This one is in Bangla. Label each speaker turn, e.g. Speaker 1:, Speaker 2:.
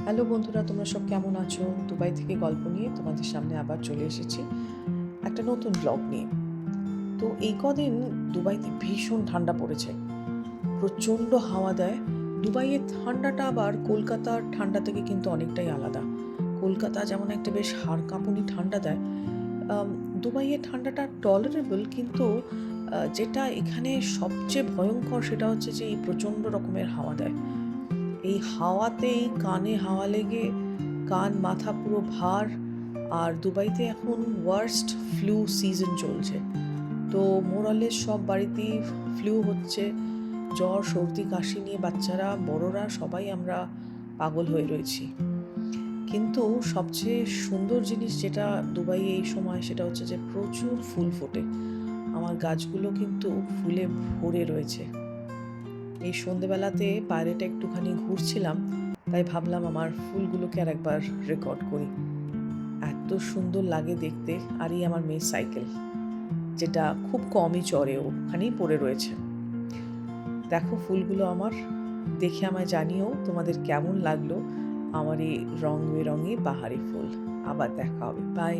Speaker 1: হ্যালো বন্ধুরা, তোমরা সব কেমন আছো? দুবাই থেকে গল্প নিয়ে তোমাদের সামনে আবার চলে এসেছি একটা নতুন ব্লগ নিয়ে। তো এই কদিন দুবাইতে ভীষণ ঠান্ডা পড়েছে, প্রচণ্ড হাওয়া দেয়। দুবাইয়ের ঠান্ডাটা আবার কলকাতার ঠান্ডা থেকে কিন্তু অনেকটাই আলাদা। কলকাতা যেমন একটা বেশ হাড় কাঁপুনি ঠান্ডা দেয়, দুবাইয়ের ঠান্ডাটা টলারেবল, কিন্তু যেটা এখানে সবচেয়ে ভয়ঙ্কর সেটা হচ্ছে যে এই প্রচণ্ড রকমের হাওয়া দেয়। এই হাওয়াতেই কানে হাওয়া লেগে কান মাথা পুরো ভার। আর দুবাইতে এখন ওয়ার্স্ট ফ্লু সিজন চলছে। তো মোরালের সব বাড়িতেই ফ্লু হচ্ছে, জ্বর সর্দি কাশি নিয়ে বাচ্চারা বড়রা সবাই আমরা পাগল হয়ে রয়েছি। কিন্তু সবচেয়ে সুন্দর জিনিস যেটা দুবাই এই সময়, সেটা হচ্ছে যে প্রচুর ফুল ফোটে। আমার গাছগুলো কিন্তু ফুলে ভরে রয়েছে। এই সন্ধেবেলাতে বাইরেটা একটুখানি ঘুরছিলাম, তাই ভাবলাম আমার ফুলগুলোকে আর একবার রেকর্ড করি। এত সুন্দর লাগে দেখতে। আর এই আমার মেয়ের সাইকেল, যেটা খুব কমই চড়ে, ওখানেই পড়ে রয়েছে। দেখো ফুলগুলো আমার, দেখে আমায় জানিও তোমাদের কেমন লাগলো আমার এই রং বেরঙে বাহারি ফুল। আবার দেখা হবে, বাই।